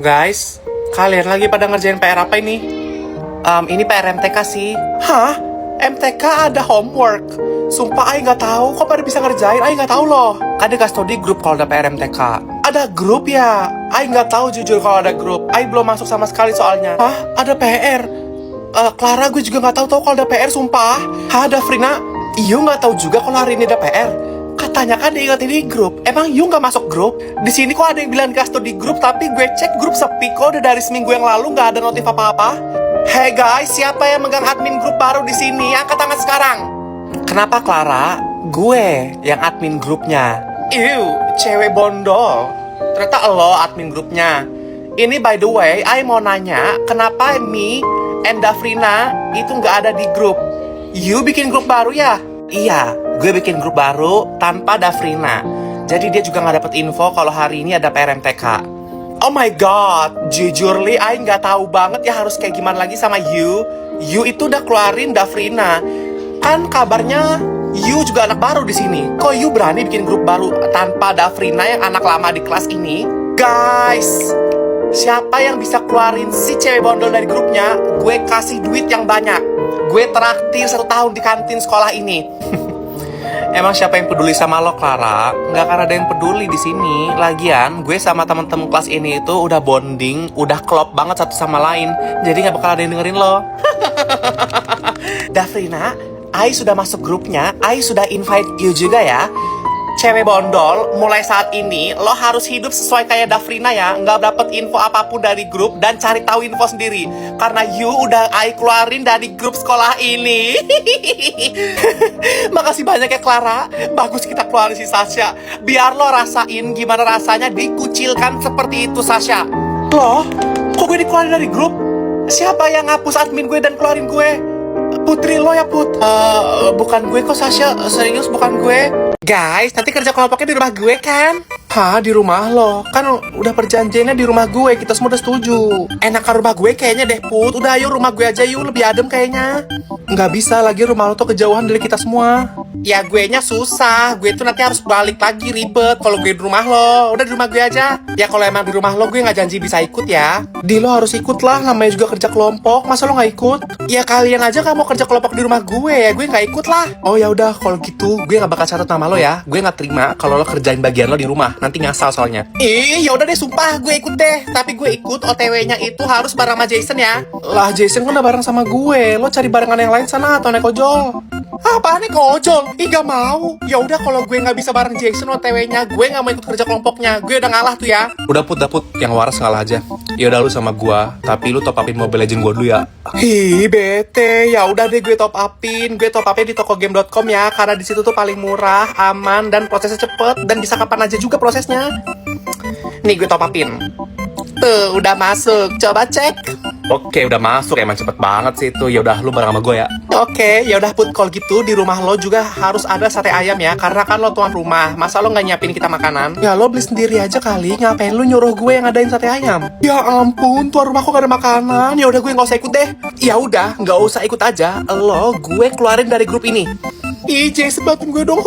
Guys, kalian lagi pada ngerjain PR apa ini? Ini PR MTK sih. Hah? MTK ada homework? Sumpah, Ay nggak tahu. Kok pada bisa ngerjain? Ay nggak tahu loh. Kan dikasih tau di grup kalau ada PR MTK. Ada grup ya? Ay nggak tahu jujur kalau ada grup. Ay belum masuk sama sekali soalnya. Hah? Ada PR? Clara, gue juga nggak tahu kalau ada PR, sumpah. Hah, ada Frina? Iyo nggak tahu juga kalau hari ini ada PR. Katanya kan diingetin di grup. Emang Yu nggak masuk grup? Di sini kok ada yang bilang kasih di grup, tapi gue cek grup sepi kok udah dari seminggu yang lalu nggak ada notif apa-apa. Hey guys, siapa yang megang admin grup baru di sini? Angkat tangan sekarang. Kenapa Clara? Gue yang admin grupnya. Cewek bondol. Ternyata lo admin grupnya. Ini by the way, I mau nanya, kenapa Mi and Dafrina itu nggak ada di grup? You bikin grup baru ya? Iya, gue bikin grup baru tanpa Dafrina. Jadi dia juga nggak dapet info kalau hari ini ada PR MTK. Oh my god, jujur Li, I nggak tahu banget ya harus kayak gimana lagi sama You. You itu udah keluarin Dafrina. Kan kabarnya You juga anak baru di sini. Kok You berani bikin grup baru tanpa Dafrina yang anak lama di kelas ini? Guys, siapa yang bisa keluarin si cewek bondol dari grupnya? Gue kasih duit yang banyak. Gue traktir 1 tahun di kantin sekolah ini. Emang siapa yang peduli sama lo, Clara? Nggak akan ada yang peduli di sini. Lagian, gue sama temen-temen kelas ini itu udah bonding, udah klop banget satu sama lain. Jadi nggak bakal ada yang dengerin lo. Dafrina, Ai sudah masuk grupnya. Ai sudah invite you juga ya. Cewek bondol, mulai saat ini lo harus hidup sesuai kayak Dafrina ya. Nggak dapet info apapun dari grup dan cari tahu info sendiri. Karena you udah Ai keluarin dari grup sekolah ini. Makasih banyak ya Clara. Bagus kita keluarin si Sasha. Biar lo rasain gimana rasanya dikucilkan seperti itu, Sasha. Loh, kok gue dikeluarin dari grup? Siapa yang ngapus admin gue dan keluarin gue? Putri lo ya, Put? Bukan gue kok, Sasha. Serius, bukan gue. Guys, nanti kerja kelompoknya di rumah gue kan? Hah, di rumah lo? Kan udah perjanjiannya di rumah gue, kita semua udah setuju. Enakan rumah gue kayaknya deh, Put. Udah ayo rumah gue aja yuk, lebih adem kayaknya. Nggak bisa lagi rumah lo tuh kejauhan dari kita semua. Ya gue nya susah, gue tuh nanti harus balik lagi, ribet kalau gue di rumah lo. Udah di rumah gue aja. Ya kalau emang di rumah lo gue nggak janji bisa ikut ya. Di lo harus ikut lah, namanya juga kerja kelompok. Masa lo nggak ikut? Ya kalian aja nggak mau kerja kelompok di rumah gue ya, gue nggak ikut lah. Oh ya udah, kalau gitu gue nggak bakal catat nama lo ya. Gue nggak terima kalau lo kerjain bagian lo di rumah. Nanti ngasal soalnya. Ya udah deh, sumpah gue ikut deh. Tapi gue ikut OTW-nya itu harus bareng sama Jason ya. Lah Jason kan udah bareng sama gue. Lo cari barengan yang lain sana atau naik ojol. Apaan naik ojol? Ih gak mau. Ya udah kalau gue nggak bisa bareng Jason OTW-nya, gue nggak mau ikut kerja kelompoknya. Gue udah ngalah tuh ya. Udah Put, yang waras ngalah aja. Ya udah lu sama gue, tapi lu top upin Mobile Legend gue dulu ya. Hi bete. Ya udah deh gue top upin. Gue top upin di tokogame.com ya, karena di situ tuh paling murah, aman dan prosesnya cepet dan bisa kapan aja juga prosesnya. Nih gue top upin. Tuh udah masuk. Coba cek. Oke, udah masuk. Emang cepet banget sih itu. Ya udah lu bareng sama gue ya. Oke, ya udah Put, kalau gitu di rumah lo juga harus ada sate ayam ya, karena kan lo tuan rumah. Masa lo nggak nyiapin kita makanan? Ya lo beli sendiri aja kali. Ngapain lu nyuruh gue yang ngadain sate ayam? Ya ampun, tuan rumah kok gak ada makanan. Ya udah gue nggak usah ikut deh. Ya udah, nggak usah ikut aja. Lo gue keluarin dari grup ini. Ih, Jason bantuin gue dong.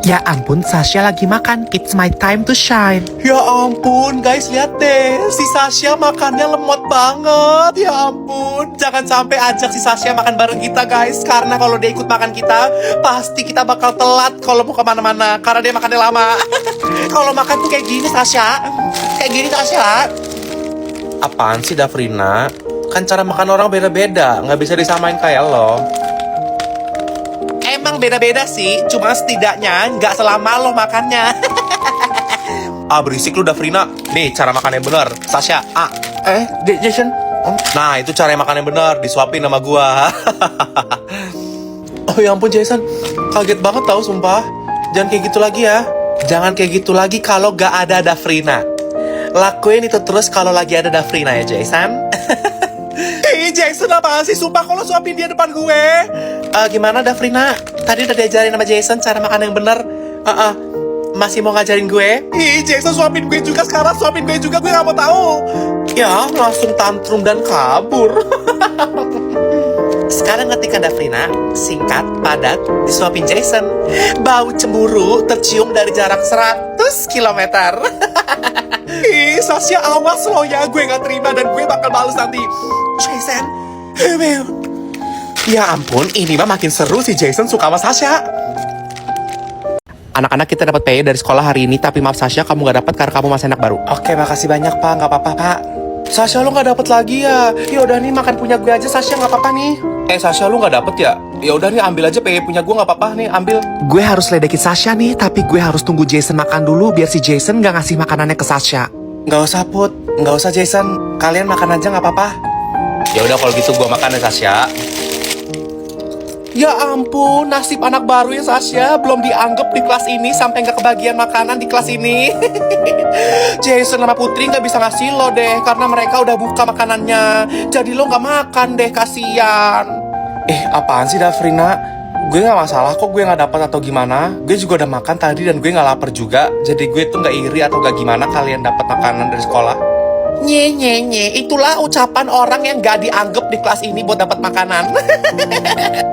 Ya ampun, Sasha lagi makan. It's my time to shine. Ya ampun, guys, lihat deh. Si Sasha makannya lemot banget. Ya ampun. Jangan sampai ajak si Sasha makan bareng kita, guys. Karena kalau dia ikut makan kita, pasti kita bakal telat kalau mau kemana-mana. Karena dia makannya lama. Kalau makan tuh kayak gini, Sasha. Kayak gini, Sasha. Apaan sih, Dafrina? Kan cara makan orang beda-beda. Nggak bisa disamain kayak lo. Emang beda-beda sih, cuma setidaknya nggak selama lo makannya. Berisik lu Dafrina. Nih cara makan yang bener, Sasha. Jason. Nah itu cara makan yang bener, disuapin sama gua. Oh ya ampun Jason, kaget banget tau sumpah. Jangan kayak gitu lagi ya. Jangan kayak gitu lagi kalau gak ada Dafrina. Lakuin itu terus kalau lagi ada Dafrina ya Jason. Jason apaan sih? Sumpah kalau suapin dia depan gue. Gimana Dafrina? Tadi udah diajarin sama Jason cara makan yang bener. Masih mau ngajarin gue? Jason suapin gue juga sekarang. Suapin gue juga, gue gak mau tahu. Ya langsung tantrum dan kabur. Sekarang ketika Dafrina, singkat, padat, disuapin Jason. Bau cemburu tercium dari jarak 100 kilometer. Ih, Sasha, awas lo ya, gue gak terima dan gue bakal balas nanti. Jason, ya ampun, ini mah makin seru si Jason suka sama Sasha. Anak-anak, kita dapat PE dari sekolah hari ini, tapi maaf Sasha, kamu gak dapat karena kamu masih anak baru. Oke, makasih banyak Pak, gak apa-apa Pak. Sasha, lo gak dapat lagi ya? Yaudah nih, makan punya gue aja Sasha, gak apa-apa nih. Sasha, lo gak dapet ya? Yaudah nih, ambil aja PE punya gue, gak apa-apa nih, ambil. Gue harus ledekin Sasha nih, tapi gue harus tunggu Jason makan dulu biar si Jason gak ngasih makanannya ke Sasha. Gak usah Put, gak usah Jason, kalian makan aja gak apa-apa. Yaudah kalau gitu gue makan ya Sasha. Ya ampun, nasib anak baru ya Sasha, belum dianggap di kelas ini sampai gak kebagian makanan di kelas ini. Jason sama Putri gak bisa ngasih lo deh, karena mereka udah buka makanannya. Jadi lo gak makan deh, kasihan. Apaan sih Dafrina? Gue gak masalah kok gue gak dapat atau gimana. Gue juga udah makan tadi dan gue gak lapar juga. Jadi gue tuh gak iri atau gak gimana kalian dapat makanan dari sekolah. Nye, itulah ucapan orang yang gak dianggap di kelas ini buat dapat makanan.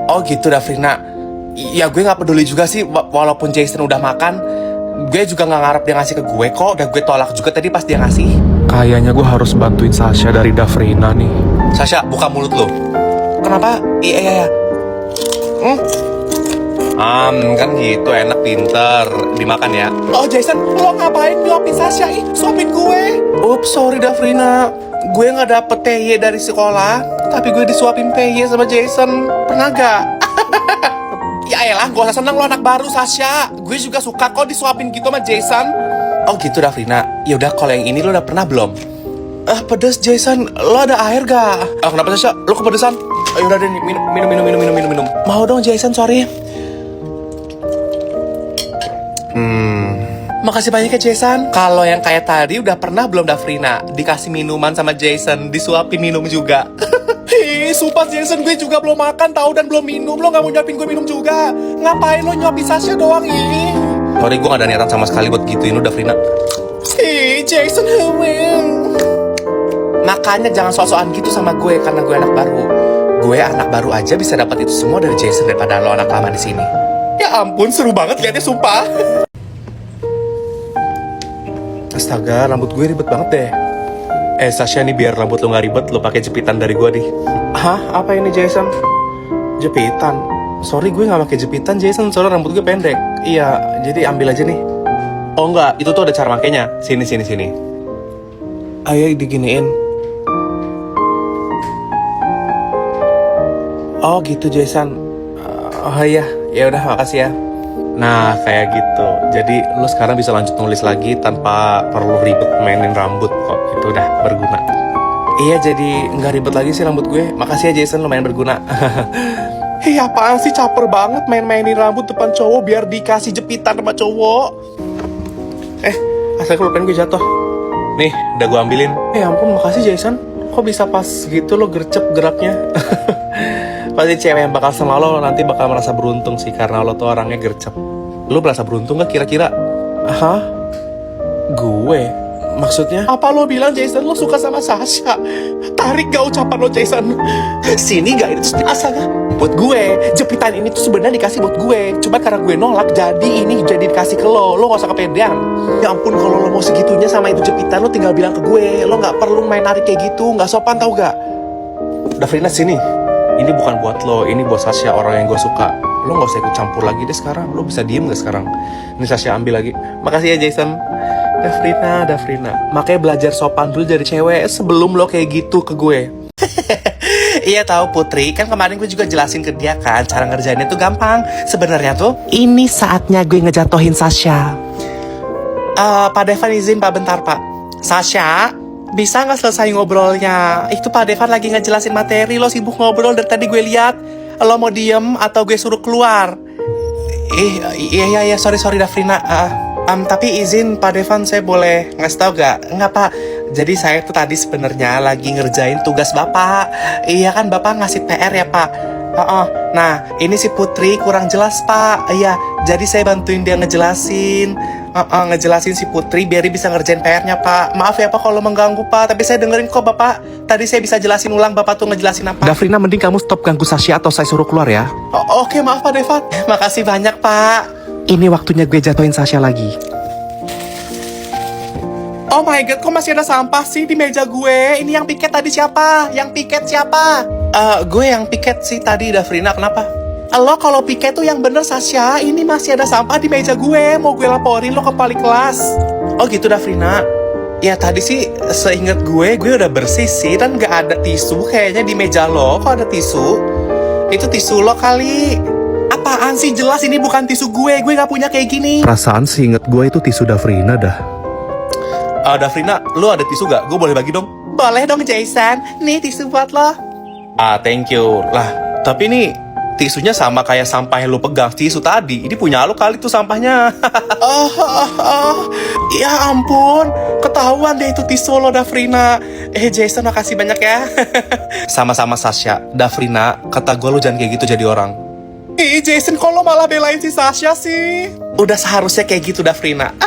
Oh gitu Dafrina. Ya gue gak peduli juga sih, walaupun Jason udah makan. Gue juga gak ngarep dia ngasih ke gue kok. Dan gue tolak juga tadi pas dia ngasih. Kayaknya gue harus bantuin Sasha dari Dafrina nih. Sasha, buka mulut lo. Kenapa? Iya. Kan gitu, enak, pinter. Dimakan ya. Oh Jason, lo ngapain nyuapin Sasha? Suapin gue. Ups, sorry Dafrina. Gue gak dapet PY dari sekolah, tapi gue disuapin PY sama Jason. Pernah gak? Ya elah, gak usah seneng lo anak baru Sasha. Gue juga suka kok disuapin gitu sama Jason. Oh gitu Dafrina. Yaudah, kalau yang ini lo udah pernah belum? Pedes Jason, lo ada air gak? Kenapa Sasha? Lo kepedesan? Yaudah deh, minum. Mau dong Jason, sorry. Makasih banyak ya Jason. Kalau yang kayak tadi udah pernah belum Dafrina? Dikasih minuman sama Jason, disuapin minum juga. Sumpah Jason, gue juga belum makan tahu dan belum minum. Lo gak mau nyuapin gue minum juga? Ngapain lo nyuapin Sasha doang ini? Sorry, gue gak ada niatan sama sekali buat gituin lo Dafrina. Jason, makanya jangan sok-sokan gitu sama gue karena gue anak baru. Gue anak baru aja bisa dapat itu semua dari Jason daripada lo anak lama di sini. Ya ampun, seru banget liatnya sumpah. Astaga, rambut gue ribet banget deh. Sasha nih, biar rambut lo gak ribet, lo pakai jepitan dari gue nih. Hah? Apa ini Jason? Jepitan? Sorry, gue gak pakai jepitan Jason, soalnya rambut gue pendek. Iya, jadi ambil aja nih. Oh enggak, itu tuh ada cara makainya. Sini. Ayo diginiin. Oh gitu Jason. Oh iya, ya udah makasih ya. Nah, kayak gitu. Jadi lu sekarang bisa lanjut nulis lagi tanpa perlu ribet mainin rambut kok. Itu udah berguna. Iya, jadi nggak ribet lagi sih rambut gue. Makasih ya Jason, lumayan berguna. Apaan sih, caper banget main-mainin rambut depan cowok biar dikasih jepitan sama cowok. Asal pulpen gue jatuh. Nih, udah gue ambilin. Ampun, makasih Jason. Kok bisa pas gitu lo gercep geraknya? Pasti cewek yang bakal sama lo nanti bakal merasa beruntung sih, karena lo tuh orangnya gercep. Lo merasa beruntung gak kira-kira? Hah? Gue? Maksudnya? Apa lo bilang Jason lo suka sama Sasha? Tarik gak ucapan lo Jason? Sini gak itu asalnya? Buat gue, jepitan ini tuh sebenarnya dikasih buat gue. Cuma karena gue nolak, jadi ini jadi dikasih ke lo. Lo gak usah kepedean. Ya ampun, kalau lo mau segitunya sama itu jepitan, lo tinggal bilang ke gue. Lo gak perlu main narik kayak gitu, gak sopan tau gak? Dafrina sini. Ini bukan buat lo, ini buat Sasha, orang yang gue suka. Lo gak usah ikut campur lagi deh sekarang. Lo bisa diem gak sekarang? Ini Sasha ambil lagi. Makasih ya Jason. Dafrina. Makanya belajar sopan dulu dari cewek sebelum lo kayak gitu ke gue. Iya tahu Putri, kan kemarin gue juga jelasin ke dia kan cara ngerjainnya tuh gampang. Sebenarnya tuh ini saatnya gue ngejatohin Sasha. Pak Devan izin Pak, bentar Pak. Sasha, bisa nggak selesai ngobrolnya? Itu Pak Devan lagi ngejelasin materi, lo sibuk ngobrol dari tadi gue lihat. Lo mau diem atau gue suruh keluar? Iya, sorry Dafrina. Tapi izin Pak Devan, saya boleh ngasih tau gak? Enggak Pak, jadi saya tuh tadi sebenarnya lagi ngerjain tugas Bapak. Iya kan Bapak ngasih PR ya Pak? Nah, ini si Putri kurang jelas, Pak. Iya, jadi saya bantuin dia ngejelasin. Ngejelasin si Putri biar dia bisa ngerjain PR-nya, Pak. Maaf ya, Pak, kalau mengganggu, Pak. Tapi saya dengerin kok, Bapak. Tadi saya bisa jelasin ulang, Bapak tuh ngejelasin apa. Dafrina, mending kamu stop ganggu Sasha atau saya suruh keluar ya. Oke, maaf, Pak Devat. Makasih banyak, Pak. Ini waktunya gue jatuhin Sasha lagi. Oh my god, kok masih ada sampah sih di meja gue? Ini yang piket tadi siapa? Yang piket siapa? Gue yang piket sih tadi, Dafrina. Kenapa? Lo kalau piket tuh yang bener, Sasha. Ini masih ada sampah di meja gue. Mau gue laporin lo ke wali kelas. Oh gitu, Dafrina. Ya tadi sih seinget gue udah bersih sih. Dan gak ada tisu kayaknya di meja lo. Kok ada tisu? Itu tisu lo kali. Apaan sih? Jelas ini bukan tisu gue. Gue gak punya kayak gini. Perasaan sih inget gue itu tisu Dafrina dah. Dafrina, lo ada tisu gak? Gue boleh bagi dong? Boleh dong, Jason. Nih tisu buat lo. Thank you. Lah, tapi nih tisunya sama kayak sampah yang lo pegang tisu tadi. Ini punya lo kali tuh sampahnya. Ya ampun. Ketahuan deh itu tisu lo, Dafrina. Jason, makasih banyak ya. Sama-sama, Sasha. Dafrina, kata gue lo jangan kayak gitu jadi orang. Jason, kok lo malah belain si Sasha sih? Udah seharusnya kayak gitu, Dafrina.